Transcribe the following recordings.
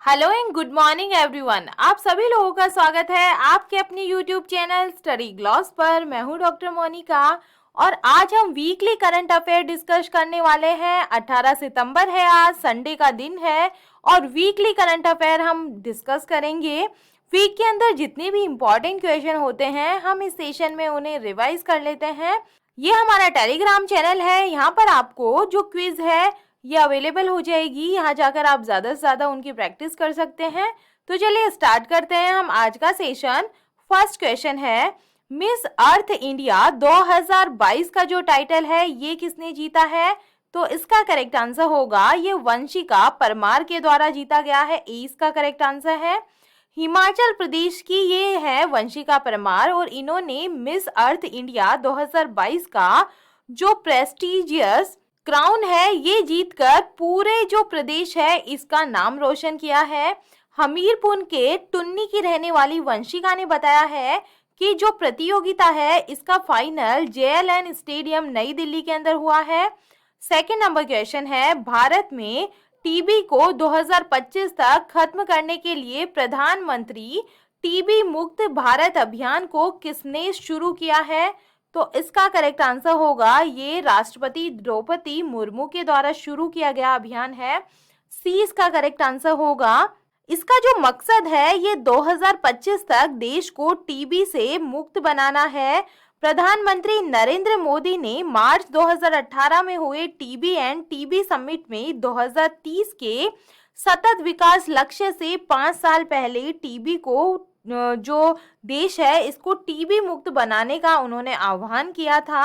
Hello and good morning everyone. आप सभी लोगों का स्वागत है आपके अपने यूट्यूब चैनल स्टडी ग्लॉस पर। मैं हूं डॉक्टर मोनिका और आज हम वीकली करंट अफेयर डिस्कस करने वाले हैं। 18 सितंबर है, आज संडे का दिन है और वीकली करंट अफेयर हम डिस्कस करेंगे। वीक के अंदर जितने भी इम्पोर्टेंट क्वेश्चन होते हैं हम इस सेशन में उन्हें रिवाइज कर लेते हैं। ये हमारा टेलीग्राम चैनल है, यहाँ पर आपको जो क्विज है ये अवेलेबल हो जाएगी। यहाँ जाकर आप ज़्यादा से ज़्यादा उनकी प्रैक्टिस कर सकते हैं। तो चलिए स्टार्ट करते हैं हम आज का सेशन। फर्स्ट क्वेश्चन है, मिस अर्थ इंडिया 2022 का जो टाइटल है ये किसने जीता है? तो इसका करेक्ट आंसर होगा ये वंशिका परमार के द्वारा जीता गया है। ए इसका करेक्ट आंसर है। हिमाचल प्रदेश की ये है वंशिका परमार और इन्होंने मिस अर्थ इंडिया 2022 का जो प्रेस्टिजियस क्राउन है ये जीतकर पूरे जो प्रदेश है इसका नाम रोशन किया है। हमीरपुर के टुन्नी की रहने वाली वंशिका ने बताया है कि जो प्रतियोगिता है इसका फाइनल JLN स्टेडियम नई दिल्ली के अंदर हुआ है। सेकंड नंबर क्वेश्चन है, भारत में टीबी को 2025 तक खत्म करने के लिए प्रधानमंत्री टीबी मुक्त भारत अभियान को किसने शुरू किया है? तो इसका करेक्ट आंसर होगा ये राष्ट्रपति द्रौपदी मुर्मू के द्वारा शुरू किया गया अभियान है। सी इसका करेक्ट आंसर होगा। इसका जो मकसद है ये 2025 तक देश को टीबी से मुक्त बनाना है। प्रधानमंत्री नरेंद्र मोदी ने मार्च 2018 में हुए टीबी एंड टीबी समिट में 2030 के सतत विकास लक्ष्य से 5 साल पहले टीबी को जो देश है इसको टीबी मुक्त बनाने का उन्होंने आह्वान किया था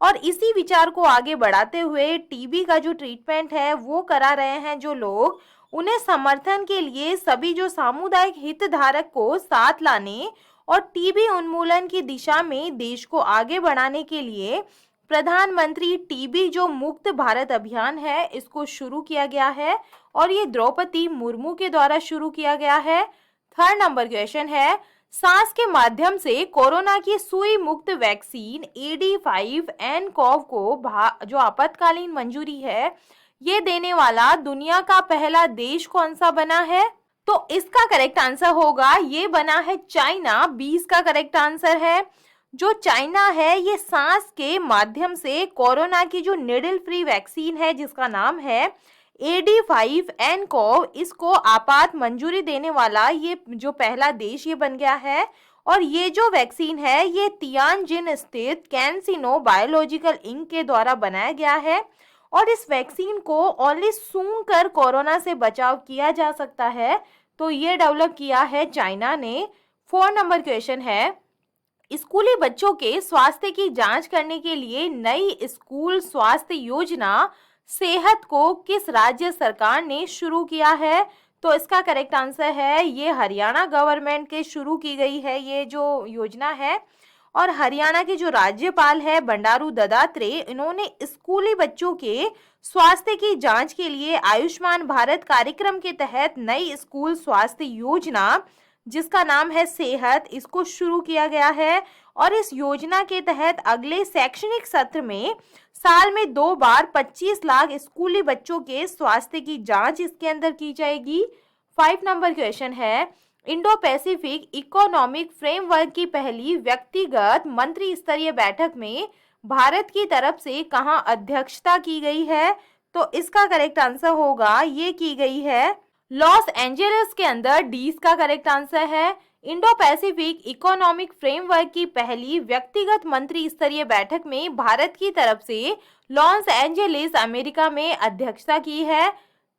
और इसी विचार को आगे बढ़ाते हुए टीबी का जो ट्रीटमेंट है वो करा रहे हैं जो लोग, उन्हें समर्थन के लिए सभी जो सामुदायिक हितधारक को साथ लाने और टीबी उन्मूलन की दिशा में देश को आगे बढ़ाने के लिए प्रधानमंत्री टीबी जो मुक्त भारत अभियान है इसको शुरू किया गया है और ये द्रौपदी मुर्मू के द्वारा शुरू किया गया है। थर्ड नंबर क्वेश्चन है, सांस के माध्यम से कोरोना की सुई मुक्त वैक्सीन AD5-nCoV को जो आपातकालीन मंजूरी है ये देने वाला दुनिया का पहला देश कौन सा बना है? तो इसका करेक्ट आंसर होगा ये बना है चाइना। 20 का करेक्ट आंसर है। जो चाइना है ये सांस के माध्यम से कोरोना की जो निडल फ्री वैक्सीन है जिसका नाम है AD5-nCoV, इसको आपात मंजूरी देने वाला ये जो पहला देश ये बन गया है। और ये जो वैक्सीन है ये तियानजिन स्थित कैंसिनो बायोलॉजिकल इंक के द्वारा बनाया गया है और इस वैक्सीन को ओनली सूंघ कर कोरोना से बचाव किया जा सकता है। तो ये डेवलप किया है चाइना ने। 4 नंबर क्वेश्चन है, स्कूली बच्चों के स्वास्थ्य की जांच करने के लिए नई स्कूल स्वास्थ्य योजना सेहत को किस राज्य सरकार ने शुरू किया है? तो इसका करेक्ट आंसर है ये हरियाणा गवर्नमेंट के शुरू की गई है ये जो योजना है। और हरियाणा के जो राज्यपाल है बंडारू दत्तात्रेय, इन्होंने स्कूली बच्चों के स्वास्थ्य की जांच के लिए आयुष्मान भारत कार्यक्रम के तहत नई स्कूल स्वास्थ्य योजना जिसका नाम है सेहत, इसको शुरू किया गया है। और इस योजना के तहत अगले शैक्षणिक सत्र में साल में 2 बार 25 लाख स्कूली बच्चों के स्वास्थ्य की जांच इसके अंदर की जाएगी। 5 नंबर क्वेश्चन है, इंडो पैसिफिक इकोनॉमिक फ्रेमवर्क की पहली व्यक्तिगत मंत्री स्तरीय बैठक में भारत की तरफ से कहां अध्यक्षता की गई है? तो इसका करेक्ट आंसर होगा ये की गई है लॉस एंजेलिस के अंदर। डी का करेक्ट आंसर है। इंडो पैसिफिक इकोनॉमिक फ्रेमवर्क की पहली व्यक्तिगत मंत्री स्तरीय बैठक में भारत की तरफ से लॉस एंजेलिस अमेरिका में अध्यक्षता की है।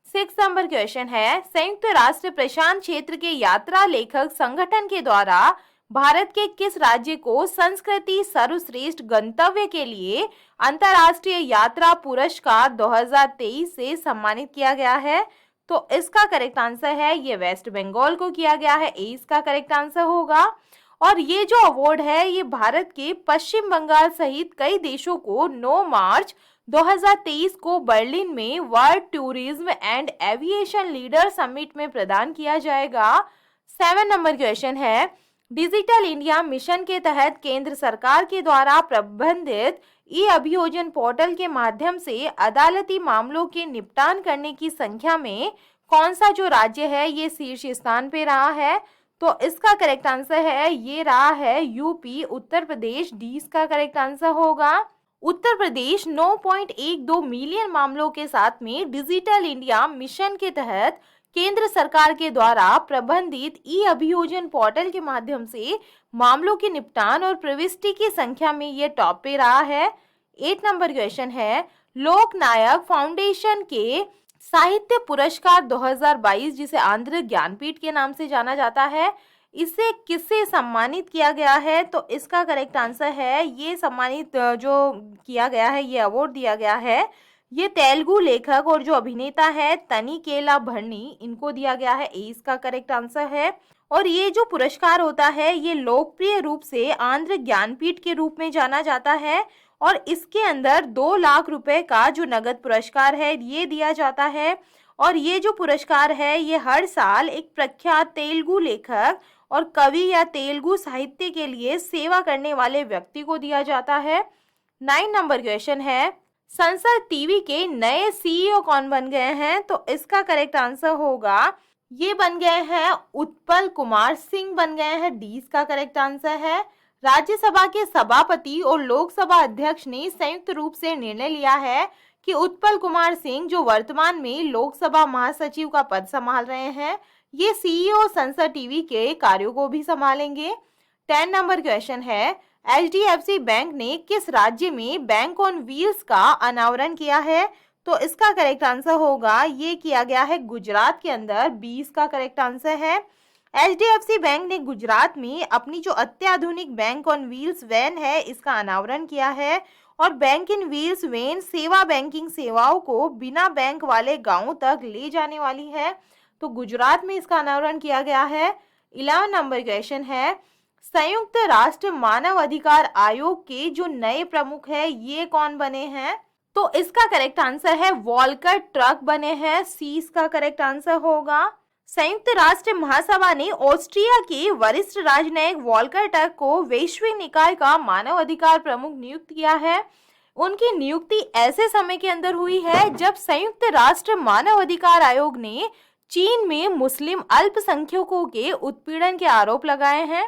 6 नंबर क्वेश्चन है, संयुक्त राष्ट्र प्रशांत क्षेत्र के यात्रा लेखक संगठन के द्वारा भारत के किस राज्य को संस्कृति सर्वश्रेष्ठ गंतव्य के लिए अंतर्राष्ट्रीय यात्रा पुरस्कार 2023 से सम्मानित किया गया है? तो इसका करेक्ट आंसर है ये वेस्ट बंगाल को किया गया है। ए इसका करेक्ट आंसर होगा। और ये जो अवार्ड है ये भारत के पश्चिम बंगाल सहित कई देशों को 9 मार्च 2023 को बर्लिन में world tourism and aviation leader summit में प्रदान किया जाएगा। 7 नंबर क्वेश्चन है, डिजिटल इंडिया मिशन के तहत केंद्र सरकार के द्वारा प्रबंधित ई अभियोजन पोर्टल के माध्यम से अदालती मामलों के निपटान करने की संख्या में कौन सा जो राज्य है ये शीर्ष स्थान पे रहा है? तो इसका करेक्ट आंसर है, ये रहा है यूपी, उत्तर प्रदेश। डी इसका करेक्ट आंसर होगा। उत्तर प्रदेश 9.12 मिलियन मामलों के साथ में डिजिटल इंडिया मिशन के तहत केंद्र सरकार के द्वारा प्रबंधित ई अभियोजन पोर्टल के माध्यम से मामलों के निपटान और प्रविष्टि की संख्या में ये टॉप पे रहा है। 8 नंबर क्वेश्चन है, लोकनायक फाउंडेशन के साहित्य पुरस्कार 2022, जिसे आंध्र ज्ञानपीठ के नाम से जाना जाता है, इसे किससे सम्मानित किया गया है? तो इसका करेक्ट आंसर है, ये सम्मानित जो किया गया है, ये अवार्ड दिया गया है, ये तेलुगु लेखक और जो अभिनेता है तनिकेला भरनी, इनको दिया गया है। ए इसका करेक्ट आंसर है। और ये जो पुरस्कार होता है ये लोकप्रिय रूप से आंध्र ज्ञानपीठ के रूप में जाना जाता है और इसके अंदर 2 लाख रुपए का जो नगद पुरस्कार है ये दिया जाता है। और ये जो पुरस्कार है ये हर साल एक प्रख्यात तेलुगु लेखक और कवि या तेलुगु साहित्य के लिए सेवा करने वाले व्यक्ति को दिया जाता है। 9 नंबर क्वेश्चन है, संसद टीवी के नए सीईओ कौन बन गए हैं? तो इसका करेक्ट आंसर होगा, ये बन गए हैं उत्पल कुमार सिंह बन गए हैं। डी इसका करेक्ट आंसर है। राज्यसभा के सभापति और लोकसभा अध्यक्ष ने संयुक्त रूप से निर्णय लिया है कि उत्पल कुमार सिंह, जो वर्तमान में लोकसभा महासचिव का पद संभाल रहे हैं, ये सीईओ संसद टीवी के कार्यों को भी संभालेंगे। 10 नंबर क्वेश्चन है, एचडीएफसी बैंक ने किस राज्य में बैंक ऑन व्हील्स का अनावरण किया है? तो इसका करेक्ट आंसर होगा, ये किया गया है गुजरात के अंदर। 20 का करेक्ट आंसर है। एचडीएफसी बैंक ने गुजरात में अपनी जो अत्याधुनिक बैंक ऑन व्हील्स वैन है इसका अनावरण किया है। और बैंक इन व्हील्स वैन सेवा बैंकिंग सेवाओं को बिना बैंक वाले गांवों तक ले जाने वाली है। तो गुजरात में इसका अनावरण किया गया है। 11 नंबर क्वेश्चन है, संयुक्त राष्ट्र मानव अधिकार आयोग के जो नए प्रमुख है ये कौन बने हैं? तो इसका करेक्ट आंसर है वॉल्कर टर्क बने हैं। सी इसका करेक्ट आंसर होगा। संयुक्त राष्ट्र महासभा ने ऑस्ट्रिया के वरिष्ठ राजनयिक वॉल्कर टर्क को वैश्विक निकाय का मानव अधिकार प्रमुख नियुक्त किया है। उनकी नियुक्ति ऐसे समय के अंदर हुई है जब संयुक्त राष्ट्र मानव अधिकार आयोग ने चीन में मुस्लिम अल्पसंख्यकों के उत्पीड़न के आरोप लगाए हैं।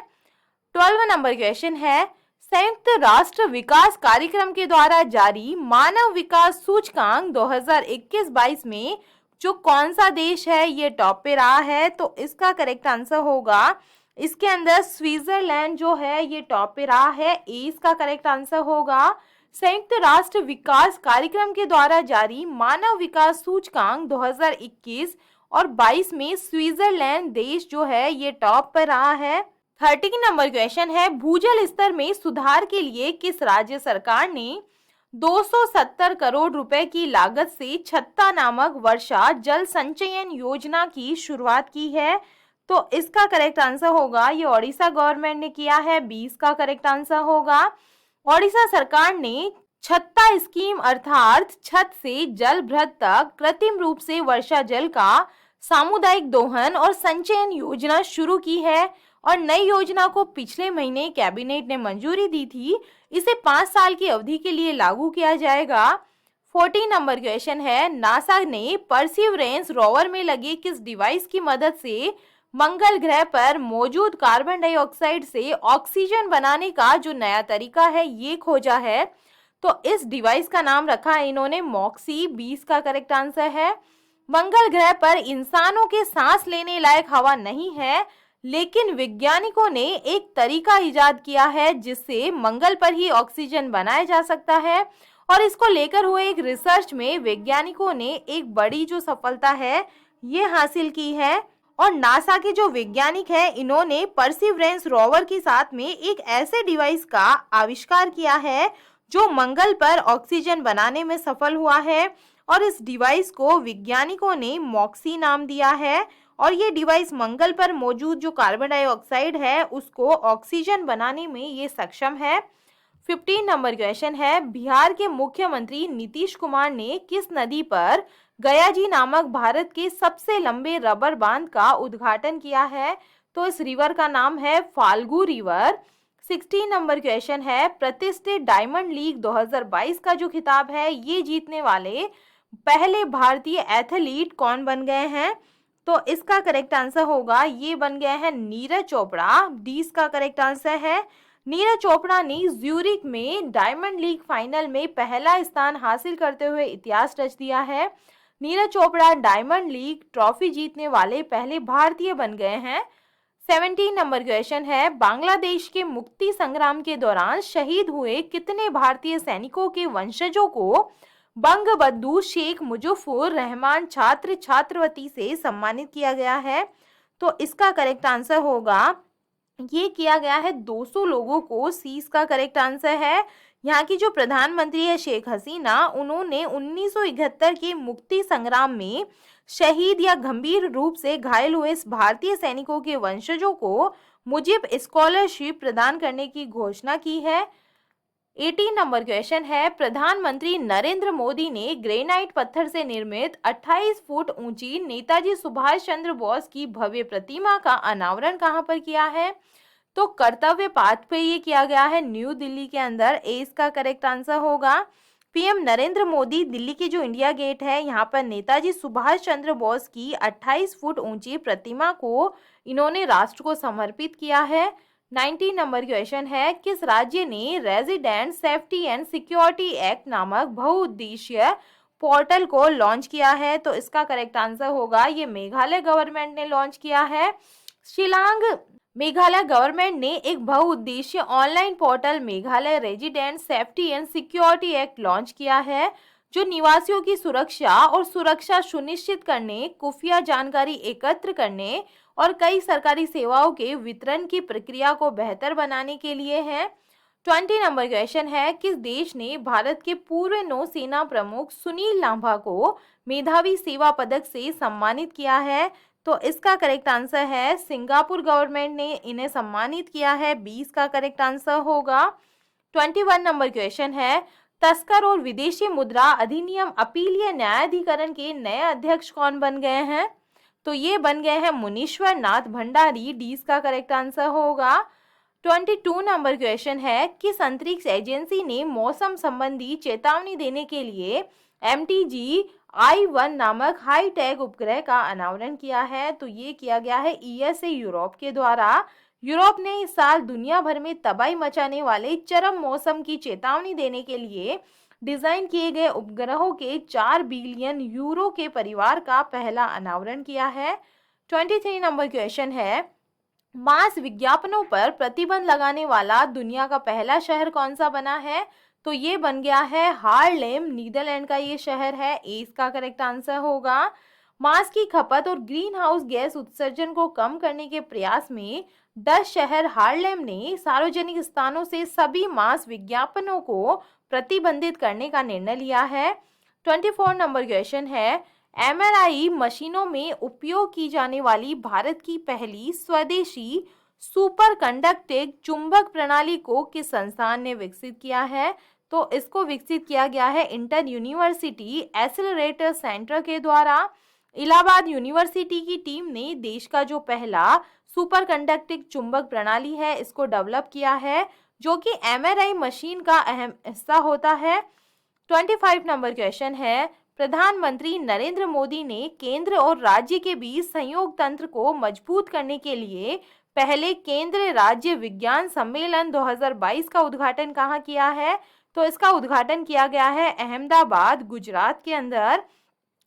12वां नंबर क्वेश्चन है, संयुक्त राष्ट्र विकास कार्यक्रम के द्वारा जारी मानव विकास सूचकांक 2021-22 में जो कौन सा देश है ये टॉप पे रहा है? तो इसका करेक्ट आंसर होगा, इसके अंदर स्विट्जरलैंड जो है ये टॉप पे रहा है। ए इसका करेक्ट आंसर होगा। संयुक्त राष्ट्र विकास कार्यक्रम के द्वारा जारी मानव विकास सूचकांक 2021 और 22 में स्विट्जरलैंड देश जो है ये टॉप पर रहा है। 13 नंबर क्वेश्चन है, भूजल स्तर में सुधार के लिए किस राज्य सरकार ने 270 करोड़ रुपए की लागत से छत्ता नामक वर्षा जल संचयन योजना की शुरुआत की है? तो इसका करेक्ट आंसर होगा, ये ओडिशा गवर्नमेंट ने किया है। 20 का करेक्ट आंसर होगा। ओडिशा सरकार ने छत्ता स्कीम अर्थात छत से जल भ्रत तक कृत्रिम रूप से वर्षा जल का सामुदायिक दोहन और संचयन योजना शुरू की है और नई योजना को पिछले महीने कैबिनेट ने मंजूरी दी थी। इसे 5 साल की अवधि के लिए लागू किया जाएगा। 14 नंबर क्वेश्चन है, नासा ने परसिवरेंस रोवर में लगे किस डिवाइस की मदद से मंगल ग्रह पर मौजूद कार्बन डाइऑक्साइड से ऑक्सीजन बनाने का जो नया तरीका है ये खोजा है? तो इस डिवाइस का नाम रखा है इन्होंने मॉक्सी। 20 का करेक्ट आंसर है। मंगल ग्रह पर इंसानों के सांस लेने लायक हवा नहीं है, लेकिन वैज्ञानिकों ने एक तरीका इजाद किया है जिससे मंगल पर ही ऑक्सीजन बनाया जा सकता है। और इसको लेकर हुए एक रिसर्च में वैज्ञानिकों ने एक बड़ी जो सफलता है ये हासिल की है। और नासा के जो वैज्ञानिक हैं इन्होंने परसिवरेंस रोवर के साथ में एक ऐसे डिवाइस का आविष्कार किया है जो मंगल पर ऑक्सीजन बनाने में सफल हुआ है। और इस डिवाइस को वैज्ञानिकों ने मॉक्सी नाम दिया है। और ये डिवाइस मंगल पर मौजूद जो कार्बन डाइऑक्साइड है उसको ऑक्सीजन बनाने में ये सक्षम है। 15 नंबर क्वेश्चन है, बिहार के मुख्यमंत्री नीतीश कुमार ने किस नदी पर गयाजी नामक भारत के सबसे लंबे रबर बांध का उद्घाटन किया है? तो इस रिवर का नाम है फाल्गु रिवर। 16 नंबर क्वेश्चन है, प्रतिष्ठित डायमंड लीग 2022 का जो खिताब है ये जीतने वाले पहले भारतीय एथलीट कौन बन गए हैं? तो इसका करेक्ट आंसर होगा, ये बन गया है नीरज चोपड़ा। डी इसका करेक्ट आंसर है। नीरज चोपड़ा ने ज्यूरिक में डायमंड लीग फाइनल में पहला स्थान हासिल करते हुए इतिहास रच दिया है। Neeraj Chopra diamond league trophy जीतने वाले पहले भारतीय बन गए हैं। 17 नंबर क्वेश्चन है, बांग्लादेश के मुक्ति संग्राम के दौरान शहीद हुए कितने भारतीय सैनिकों के वंशजों को बंगबंधु शेख मुजीबुर रहमान छात्र छात्रवृत्ति से सम्मानित किया गया है? तो इसका करेक्ट आंसर होगा, ये किया गया है 200 लोगों को। सी इसका करेक्ट आंसर है। यहाँ की जो प्रधानमंत्री है शेख हसीना, उन्होंने 1971 के मुक्ति संग्राम में शहीद या गंभीर रूप से घायल हुए भारतीय सैनिकों के वंशजों को मुजीब स्कॉलरशिप प्रदान करने की घोषणा की है। 18 नंबर क्वेश्चन है, प्रधानमंत्री नरेंद्र मोदी ने ग्रेनाइट पत्थर से निर्मित 28 फुट ऊंची नेताजी सुभाष चंद्र बोस की भव्य प्रतिमा का अनावरण कहां पर किया है? तो कर्तव्य पाथ पे ये किया गया है, न्यू दिल्ली के अंदर। ए इसका करेक्ट आंसर होगा। पीएम नरेंद्र मोदी दिल्ली के जो इंडिया गेट है, यहाँ पर नेताजी सुभाष चंद्र बोस की 28 फुट ऊंची प्रतिमा को इन्होंने राष्ट्र को समर्पित किया है। 19 नंबर क्वेश्चन है, किस राज्य ने resident safety and security act नामक बहुउद्देशीय पोर्टल को लॉन्च किया है? तो इसका करेक्ट आंसर होगा, ये मेघालय गवर्नमेंट ने लॉन्च किया है। शिलांग मेघालय गवर्नमेंट ने एक बहुउद्देशीय online portal Meghalaya resident safety and security act launch किया है, जो निवासियों की सुरक्षा और सुरक्षा सुनिश्चित करने, खुफिया जानकारी एकत्र करने और कई सरकारी सेवाओं के वितरण की प्रक्रिया को बेहतर बनाने के लिए है। 20 नंबर क्वेश्चन है, किस देश ने भारत के पूर्व नौसेना प्रमुख सुनील लांबा को मेधावी सेवा पदक से सम्मानित किया है? तो इसका करेक्ट आंसर है, सिंगापुर गवर्नमेंट ने इन्हें सम्मानित किया है। 20 का करेक्ट आंसर होगा। 21 नंबर क्वेश्चन है, तस्कर और विदेशी मुद्रा अधिनियम अपीलीय न्यायाधिकरण के नए अध्यक्ष कौन बन गए हैं? तो ये बन गए हैं मुनीश्वर नाथ भंडारी। डी का करेक्ट आंसर होगा। 22 नंबर क्वेश्चन है, किस अंतरिक्ष एजेंसी ने मौसम संबंधी चेतावनी देने के लिए MTG-I1 नामक हाईटेक उपग्रह का अनावरण किया है? तो ये किया गया है ESA यूरोप के द्वारा। यूरोप ने इस साल दुनिया भर में तबाही मचाने वाले चरम मौसम की चेतावनी देने के लिए डिजाइन किए गए उपग्रहों के 4 बिलियन यूरो के परिवार का पहला अनावरण किया है। 23 नंबर क्वेश्चन है, मास विज्ञापनों पर प्रतिबंध लगाने वाला दुनिया का पहला शहर कौन सा बना है? तो ये बन गया है हार्लेम, नीदरलैंड का ये शहर है। ए इसका करेक्ट आंसर होगा। मांस की खपत और ग्रीन हाउस गैस उत्सर्जन को कम करने के प्रयास में डच शहर हार्लेम ने सार्वजनिक स्थानों से सभी मास विज्ञापनों को प्रतिबंधित करने का निर्णय लिया है। 24 नंबर क्वेश्चन है, MRI मशीनों में उपयोग की जाने वाली भारत की पहली स्वदेशी सुपर कंडक्टिंग चुंबक प्रणाली को किस संस्थान ने विकसित किया है? तो इसको विकसित किया गया है इंटर यूनिवर्सिटी एक्सेलरेटर सेंटर के द्वारा। इलाहाबाद यूनिवर्सिटी की टीम ने देश का जो पहला सुपर कंडक्टिंग चुंबक प्रणाली है इसको डेवलप किया है, जो कि MRI मशीन का अहम हिस्सा होता है। 25 नंबर क्वेश्चन है, प्रधानमंत्री नरेंद्र मोदी ने केंद्र और राज्य के बीच सहयोग तंत्र को मजबूत करने के लिए पहले केंद्र राज्य विज्ञान सम्मेलन 2022 का उद्घाटन कहाँ किया है? तो इसका उद्घाटन किया गया है अहमदाबाद, गुजरात के अंदर।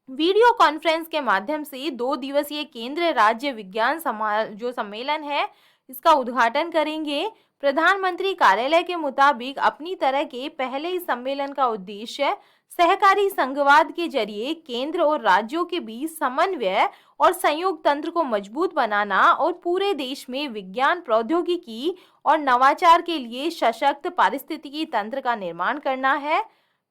वीडियो कॉन्फ्रेंस के माध्यम से 2 दिवसीय केंद्र राज्य विज्ञान जो सम्मेलन है इसका उद्घाटन करेंगे। प्रधानमंत्री कार्यालय के मुताबिक अपनी तरह के पहले इस सम्मेलन का उद्देश्य सहकारी संघवाद के जरिए केंद्र और राज्यों के बीच समन्वय और संयोग तंत्र को मजबूत बनाना और पूरे देश में विज्ञान प्रौद्योगिकी और नवाचार के लिए सशक्त पारिस्थितिकी तंत्र का निर्माण करना है।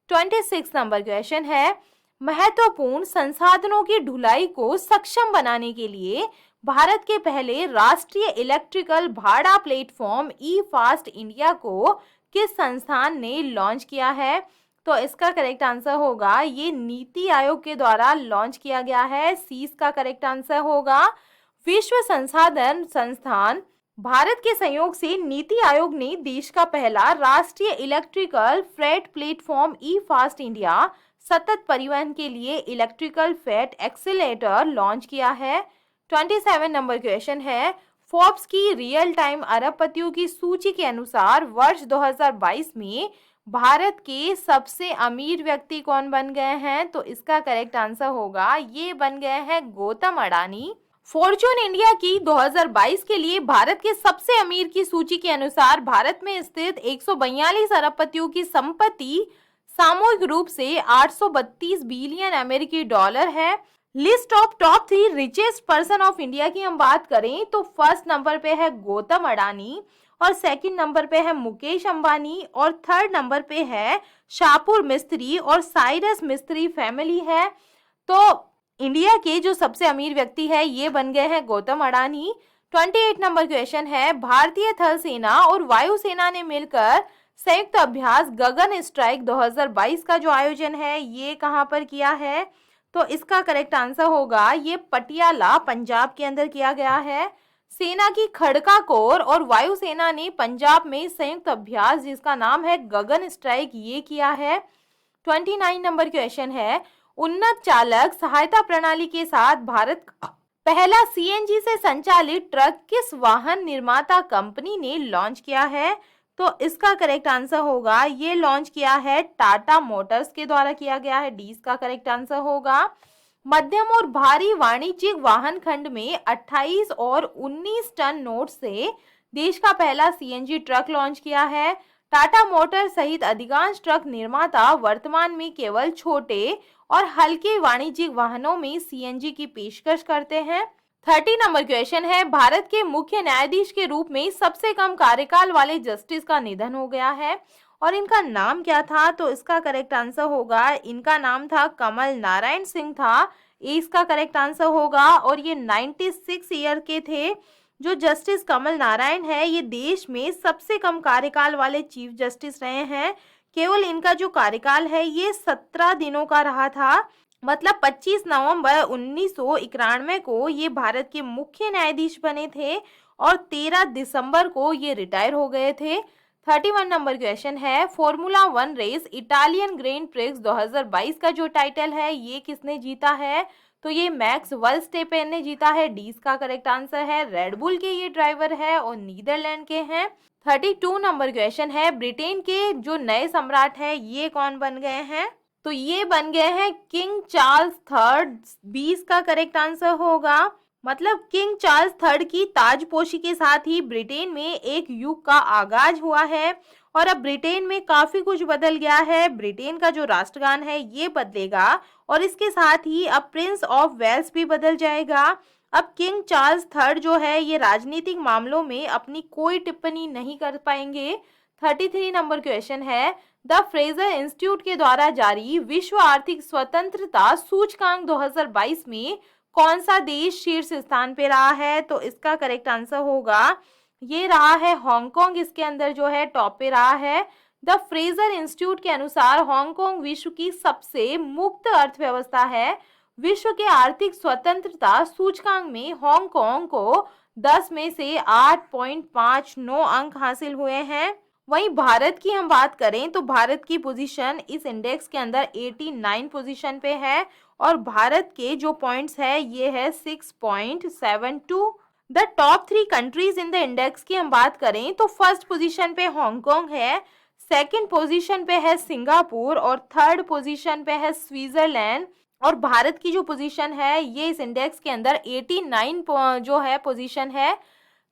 26 नंबर क्वेश्चन है, महत्वपूर्ण संसाधनों की ढुलाई को सक्षम बनाने के लिए भारत के पहले राष्ट्रीय इलेक्ट्रिकल भाड़ा प्लेटफॉर्म ई फास्ट इंडिया को किस संस्थान ने लॉन्च किया है? तो इसका करेक्ट आंसर होगा, ये नीति आयोग के द्वारा लॉन्च किया गया है। सी इसका करेक्ट आंसर होगा। विश्व संसाधन संस्थान भारत के सहयोग से नीति आयोग ने देश का पहला राष्ट्रीय इलेक्ट्रिकल फ्रेट प्लेटफॉर्म ई फास्ट इंडिया सतत परिवहन के लिए इलेक्ट्रिकल फ्रेट एक्सीलरेटर लॉन्च किया है। 27 नंबर क्वेश्चन है, फोर्ब्स की रियल टाइम अरबपतियों की सूची के अनुसार वर्ष 2022 में भारत के सबसे अमीर व्यक्ति कौन बन गए हैं? तो इसका करेक्ट आंसर होगा, ये बन गए हैं गौतम अडानी। फॉर्च्यून इंडिया की 2022 के लिए भारत के सबसे अमीर की सूची के अनुसार भारत में स्थित 142 अरबपतियों की संपत्ति सामूहिक रूप से 832 बिलियन अमेरिकी डॉलर है। List of top 3 richest person of India की हम बात करें तो फर्स्ट नंबर पे है गौतम अडानी और सेकंड नंबर पे है मुकेश अंबानी और थर्ड नंबर पे है शाहपुर मिस्त्री और साइरस मिस्त्री फैमिली है। तो इंडिया के जो सबसे अमीर व्यक्ति है ये बन गए हैं गौतम अडानी। 28 नंबर क्वेश्चन है, भारतीय थल सेना और वायुसेना ने मिलकर संयुक्त अभ्यास गगन स्ट्राइक 2022 का जो आयोजन है ये कहां पर किया है? तो इसका करेक्ट आंसर होगा, ये पटियाला पंजाब के अंदर किया गया है। सेना की खड़का कोर और वायुसेना ने पंजाब में संयुक्त अभ्यास जिसका नाम है गगन स्ट्राइक ये किया है। 29 नंबर क्वेश्चन है, उन्नत चालक सहायता प्रणाली के साथ भारत का पहला सीएनजी से संचालित ट्रक किस वाहन निर्माता कंपनी ने लॉन्च किया है? तो इसका करेक्ट आंसर होगा, ये लॉन्च किया है टाटा मोटर्स के द्वारा किया गया है। डी इसका करेक्ट आंसर होगा। मध्यम और भारी वाणिज्यिक वाहन खंड में 28 और 19 टन नोट से देश का पहला सीएनजी ट्रक लॉन्च किया है। टाटा मोटर सहित अधिकांश ट्रक निर्माता वर्तमान में केवल छोटे और हल्के वाणिज्यिक वाहनों में सीएनजी की पेशकश करते हैं। 30 नंबर क्वेश्चन है, भारत के मुख्य न्यायाधीश के रूप में सबसे कम कार्यकाल वाले जस्टिस का निधन हो गया है और इनका नाम क्या था? तो इसका करेक्ट आंसर होगा, इनका नाम था कमल नारायण सिंह था। इसका करेक्ट आंसर होगा और ये 96 ईयर के थे। जो जस्टिस कमल नारायण है ये देश में सबसे कम कार्यकाल वाले चीफ जस्टिस रहे हैं। केवल इनका जो कार्यकाल है ये 17 दिनों का रहा था। मतलब 25 नवंबर 1991 को ये भारत के मुख्य न्यायाधीश बने थे और 13 दिसंबर को ये रिटायर हो गए थे। 31 नंबर क्वेश्चन है, formula 1 race Italian grand prix 2022 का जो टाइटल है ये किसने जीता है? तो ये मैक्स वर्स्टेपेन ने जीता है। डी इसका करेक्ट आंसर है। रेडबुल के ये ड्राइवर है और नीदरलैंड के हैं। 32 नंबर क्वेश्चन है, ब्रिटेन के जो नए सम्राट है ये कौन बन गए हैं? तो ये बन गए हैं किंग चार्ल्स थर्ड। 20 का करेक्ट आंसर होगा। मतलब किंग चार्ल्स थर्ड की ताजपोशी के साथ ही ब्रिटेन में एक युग का आगाज हुआ है और अब ब्रिटेन में काफी कुछ बदल गया है। ब्रिटेन का जो राष्ट्रगान है ये बदलेगा और इसके साथ ही अब प्रिंस ऑफ वेल्स भी बदल जाएगा। अब किंग चार्ल्स थर्ड जो है ये राजनीतिक मामलों में अपनी कोई टिप्पणी नहीं कर पाएंगे। 33 नंबर क्वेश्चन है, द फ्रेजर इंस्टीट्यूट के द्वारा जारी विश्व आर्थिक स्वतंत्रता सूचकांक 2022 में कौन सा देश शीर्ष स्थान पे रहा है? तो इसका करेक्ट आंसर होगा, ये रहा है हांगकांग। इसके अंदर जो है टॉप पे रहा है। द फ्रेजर इंस्टीट्यूट के अनुसार हांगकांग विश्व की सबसे मुक्त अर्थव्यवस्था है। विश्व के आर्थिक स्वतंत्रता सूचकांक में हांगकांग को 10 में से 8.59 अंक हासिल हुए हैं। वहीं भारत की हम बात करें तो भारत की पोजीशन इस इंडेक्स के अंदर 89 पोजीशन पे है और भारत के जो पॉइंट्स है ये है 6.72। The top 3 countries in the index की हम बात करें तो फर्स्ट पोजीशन पे हांगकांग है, सेकंड पोजीशन पे है सिंगापुर और थर्ड पोजीशन पे है स्विट्जरलैंड। और भारत की जो पोजीशन है ये इस इंडेक्स के अंदर 89 जो है पोजीशन है।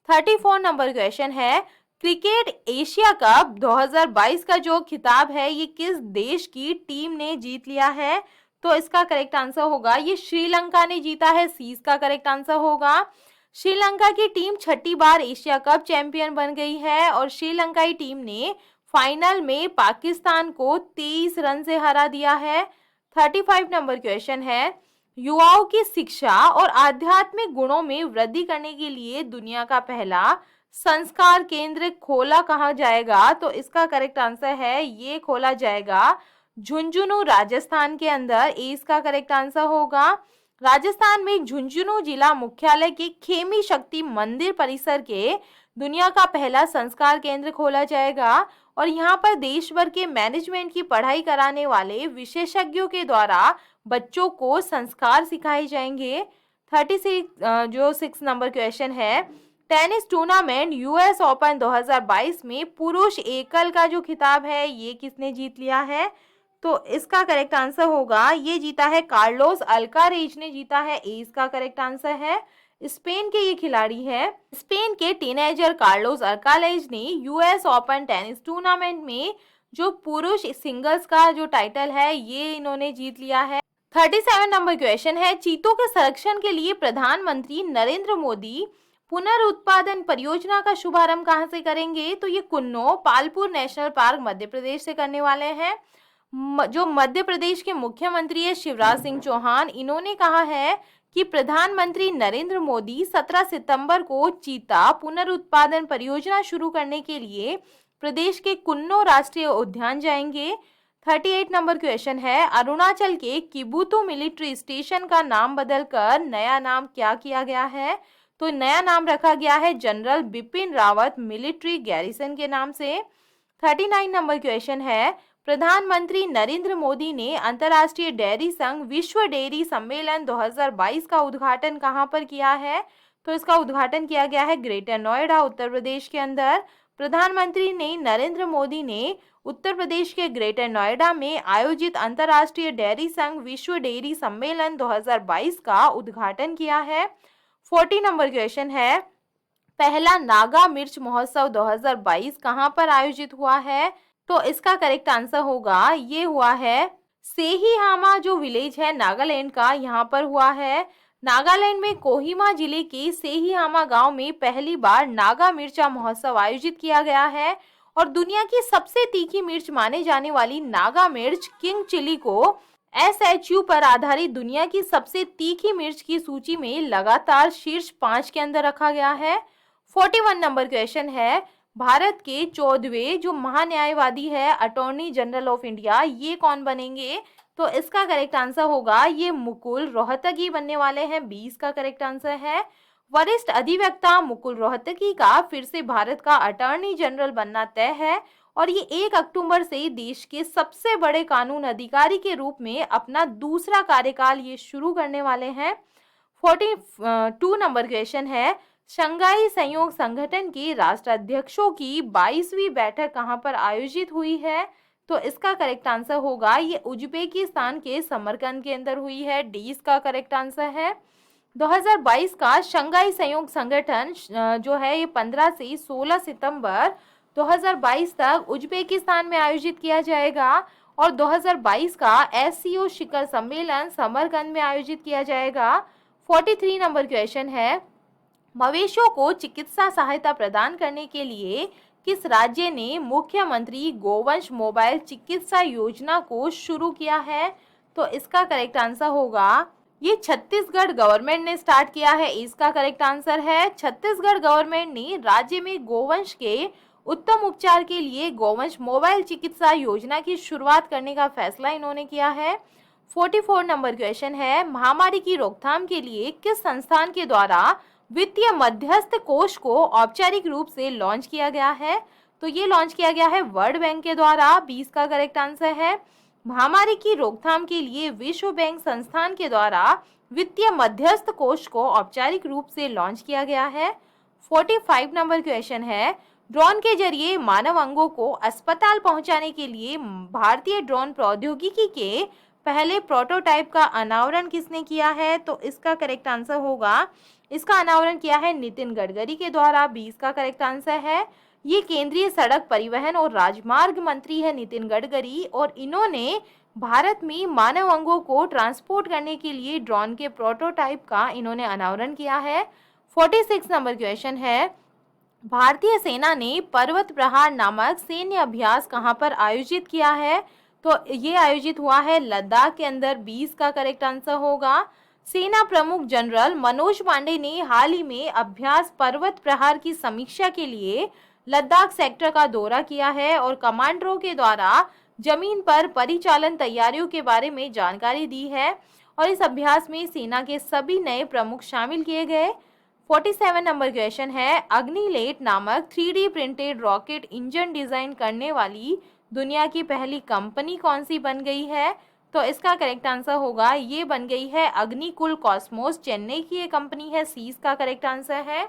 34 नंबर क्वेश्चन है, क्रिकेट एशिया कप 2022 का जो खिताब है ये किस देश की टीम ने जीत लिया है? तो इसका करेक्ट आंसर होगा, ये श्रीलंका ने जीता है। सी इसका करेक्ट आंसर होगा। श्रीलंका की टीम 6ठी बार एशिया कप चैंपियन बन गई है और श्रीलंकाई टीम ने फाइनल में पाकिस्तान को 23 रन से हरा दिया है। 35 नंबर क्वेश्चन है, युवाओं की शिक्षा और आध्यात्मिक गुणों में वृद्धि करने के लिए दुनिया का पहला संस्कार केंद्र खोला कहाँ जाएगा? तो इसका करेक्ट आंसर है, ये खोला जाएगा झुंझुनू राजस्थान के अंदर। ए इसका करेक्ट आंसर होगा। राजस्थान में झुंझुनू जिला मुख्यालय के खेमी शक्ति मंदिर परिसर के दुनिया का पहला संस्कार केंद्र खोला जाएगा और यहाँ पर देश भर के मैनेजमेंट की पढ़ाई कराने वाले विशेषज्ञों के द्वारा बच्चों को संस्कार सिखाए जाएंगे। सिक्स नंबर क्वेश्चन है, टेनिस टूर्नामेंट यूएस ओपन 2022 में पुरुष एकल का जो खिताब है ये किसने जीत लिया है? तो इसका करेक्ट आंसर होगा, ये जीता है कार्लोस अल्कारेज ने जीता है। ए इसका करेक्ट आंसर है। स्पेन के ये खिलाड़ी है। स्पेन के टीनेजर कार्लोस अल्कारेज ने यूएस ओपन टेनिस टूर्नामेंट में जो पुरुष सिंगल्स का जो टाइटल है ये इन्होंने जीत लिया है। 37 नंबर क्वेश्चन है, चीतों के संरक्षण के लिए प्रधानमंत्री नरेंद्र मोदी पुनरुत्पादन परियोजना का शुभारंभ कहां से करेंगे? तो ये कुन्नो पालपुर नेशनल पार्क मध्य प्रदेश से करने वाले हैं। जो मध्य प्रदेश के मुख्यमंत्री है शिवराज सिंह चौहान, इन्होंने कहा है कि प्रधानमंत्री नरेंद्र मोदी 17 सितंबर को चीता पुनरुत्पादन परियोजना शुरू करने के लिए प्रदेश के कुन्नो राष्ट्रीय उद्यान जाएंगे। 38 नंबर क्वेश्चन है, अरुणाचल के किबुतु मिलिट्री स्टेशन का नाम बदलकर नया नाम क्या किया गया है? तो नया नाम रखा गया है general Bipin Rawat military garrison के नाम से। 39 नंबर क्वेश्चन है, प्रधानमंत्री नरेंद्र मोदी ने अंतर्राष्ट्रीय डेयरी संघ विश्व डेयरी सम्मेलन 2022 का उद्घाटन कहां पर किया है? तो इसका उद्घाटन किया गया है ग्रेटर नोएडा उत्तर प्रदेश के अंदर। प्रधानमंत्री ने नरेंद्र मोदी ने उत्तर प्रदेश के ग्रेटर नोएडा में आयोजित अंतर्राष्ट्रीय डेयरी संघ विश्व डेयरी सम्मेलन 2022 का उद्घाटन किया है। 40 नंबर क्वेश्चन है, पहला नागा मिर्च महोत्सव 2022 कहां पर आयोजित हुआ है? तो इसका करेक्ट आंसर होगा, ये हुआ है सेहीहामा जो विलेज है नागालैंड का, यहाँ पर हुआ है। नागालैंड में कोहिमा जिले के सेहीहामा गांव में पहली बार नागा मिर्चा महोत्सव आयोजित किया गया है और दुनिया की सबसे तीखी मिर्च माने जाने वाली नागा मिर्च किंग चिली को SHU पर आधारित दुनिया की सबसे तीखी मिर्च की सूची में लगातार शीर्ष 5 के अंदर रखा गया है। 41 नंबर क्वेश्चन है, भारत के 14वें जो महान्यायवादी है अटॉर्नी जनरल ऑफ इंडिया, ये कौन बनेंगे? तो इसका करेक्ट आंसर होगा, ये मुकुल रोहतगी बनने वाले हैं। 20 का करेक्ट आंसर है। वरिष्ठ अधिवक्ता मुकुल रोहतगी का फिर से भारत का अटॉर्नी जनरल बनना तय है और ये 1 अक्टूबर से देश के सबसे बड़े कानून अधिकारी के रूप में अपना दूसरा कार्यकाल ये शुरू करने वाले हैं। 42 नंबर क्वेश्चन है, शंघाई सहयोग संगठन के राष्ट्राध्यक्षों की 22वीं बैठक कहां पर आयोजित हुई है? तो इसका करेक्ट आंसर होगा, ये उज्बेकिस्तान के समरकंद के अंदर हुई है। 20 इसका करेक्ट आंसर है। 2022 का शंघाई सहयोग संगठन जो है ये 15 से 16 सितंबर 2022 तक उज्बेकिस्तान में आयोजित किया जाएगा और 2022 का SCO शिखर सम्मेलन समरकंद में आयोजित किया जाएगा। 43 नंबर क्वेश्चन है, मवेशियों को चिकित्सा सहायता प्रदान करने के लिए किस राज्य ने मुख्यमंत्री गोवंश मोबाइल चिकित्सा योजना को शुरू किया है? तो इसका करेक्ट आंसर होगा, ये छत्तीसगढ़ गवर्नमेंट ने स्टार्ट किया है। इसका करेक्ट आंसर है, छत्तीसगढ़ गवर्नमेंट ने राज्य में गोवंश के उत्तम उपचार के लिए गोवंश मोबाइल चिकित्सा योजना की शुरुआत करने का फैसला इन्होंने किया है। 44 नंबर क्वेश्चन है, महामारी की रोकथाम के लिए किस संस्थान के द्वारा वित्तीय मध्यस्थ कोष को औपचारिक रूप से लॉन्च किया गया है? तो ये लॉन्च किया गया है वर्ल्ड बैंक के द्वारा। 20 का करेक्ट आंसर है। महामारी की रोकथाम के लिए विश्व बैंक संस्थान के द्वारा वित्तीय मध्यस्थ कोष को औपचारिक रूप से लॉन्च किया गया है। 45 नंबर क्वेश्चन है, ड्रोन के जरिए मानव अंगों को अस्पताल पहुंचाने के लिए भारतीय ड्रोन प्रौद्योगिकी के पहले प्रोटोटाइप का अनावरण किसने किया है? तो इसका करेक्ट आंसर होगा, इसका अनावरण किया है नितिन गडकरी के द्वारा। 20 का करेक्ट आंसर है। ये केंद्रीय सड़क परिवहन और राजमार्ग मंत्री है नितिन गडकरी और इन्होंने भारत में मानव अंगों को ट्रांसपोर्ट करने के लिए ड्रोन के प्रोटोटाइप का इन्होंने अनावरण किया है। 46 नंबर क्वेश्चन है, भारतीय सेना ने पर्वत प्रहार नामक सैन्य अभ्यास कहां पर आयोजित किया है? तो ये आयोजित हुआ है लद्दाख के अंदर। 20 का करेक्ट आंसर होगा। सेना प्रमुख जनरल मनोज पांडे ने हाल ही में अभ्यास पर्वत प्रहार की समीक्षा के लिए लद्दाख सेक्टर का दौरा किया है और कमांडरों के द्वारा जमीन पर परिचालन तैयारियों के बारे में जानकारी दी है और इस अभ्यास में सेना के सभी नए प्रमुख शामिल किए गए। 47 नंबर क्वेश्चन है, अग्निलेट नामक 3D printed rocket engine design करने वाली दुनिया की पहली कंपनी कौन सी बन गई है? तो इसका करेक्ट आंसर होगा, ये बन गई है अग्निकुल कॉस्मोस, चेन्नई की ये कंपनी है, सी इसका करेक्ट आंसर है।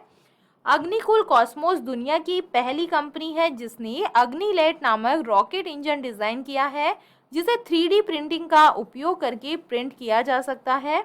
अग्निकुल कॉस्मोस दुनिया की पहली कंपनी है जिसने अग्निलेट नामक रॉकेट इंजन डिजाइन किया है, जिसे 3D प्रिंटिंग का उपयोग करके प्रिंट किया जा सकता है।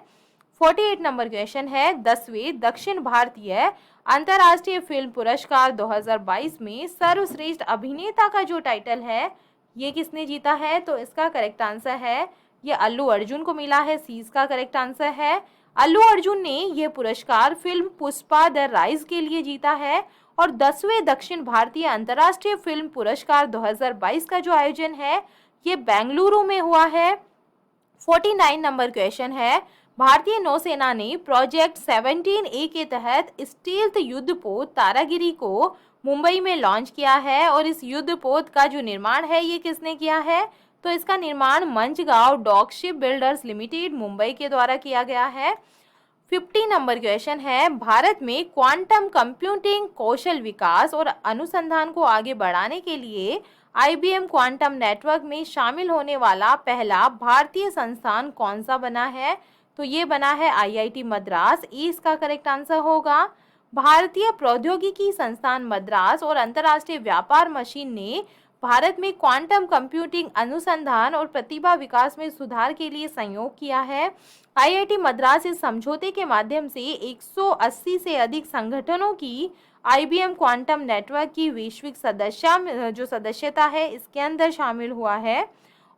48 नंबर क्वेश्चन है, 10वें दक्षिण भारतीय अंतर्राष्ट्रीय फिल्म पुरस्कार 2022 में सर्वश्रेष्ठ अभिनेता का जो टाइटल है ये किसने जीता है? तो इसका करेक्ट आंसर है ये अल्लू अर्जुन को मिला है, सी इसका करेक्ट आंसर है। अल्लू अर्जुन ने यह पुरस्कार फिल्म पुष्पा द राइज के लिए जीता है। और 10वें दक्षिण भारतीय अंतर्राष्ट्रीय फिल्म पुरस्कार 2022 का जो आयोजन है ये बेंगलुरु में हुआ है। 49 नंबर क्वेश्चन है, भारतीय नौसेना ने प्रोजेक्ट 17A के तहत स्टील्थ युद्धपोत तारागिरी को मुंबई में लॉन्च किया है, और इस युद्धपोत का जो निर्माण है ये किसने किया है? तो इसका निर्माण Mazagon dock ship builders limited Mumbai के द्वारा किया गया है। 50 नंबर क्वेश्चन है, भारत में क्वांटम कंप्यूटिंग कौशल विकास और अनुसंधान को आगे बढ़ाने के लिए IBM क्वांटम नेटवर्क में शामिल होने वाला पहला भारतीय संस्थान कौन सा बना है? तो ये बना है IIT मद्रास, ई इसका करेक्ट आंसर होगा। भारतीय प्रौद्योगिकी संस्थान मद्रास और अंतर्राष्ट्रीय व्यापार मशीन ने भारत में क्वांटम कंप्यूटिंग अनुसंधान और प्रतिभा विकास में सुधार के लिए सहयोग किया है। IIT मद्रास इस समझौते के माध्यम से 180 से अधिक संगठनों की IBM क्वांटम नेटवर्क की वैश्विक सदस्यता है इसके अंदर शामिल हुआ है।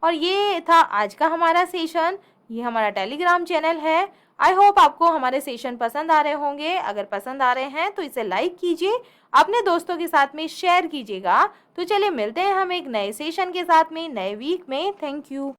और ये था आज का हमारा सेशन। ये हमारा टेलीग्राम चैनल है। आई होप आपको हमारे सेशन पसंद आ रहे होंगे। अगर पसंद आ रहे हैं तो इसे लाइक कीजिए, अपने दोस्तों के साथ में शेयर कीजिएगा। तो चलिए मिलते हैं हम एक नए सेशन के साथ में नए वीक में। Thank you.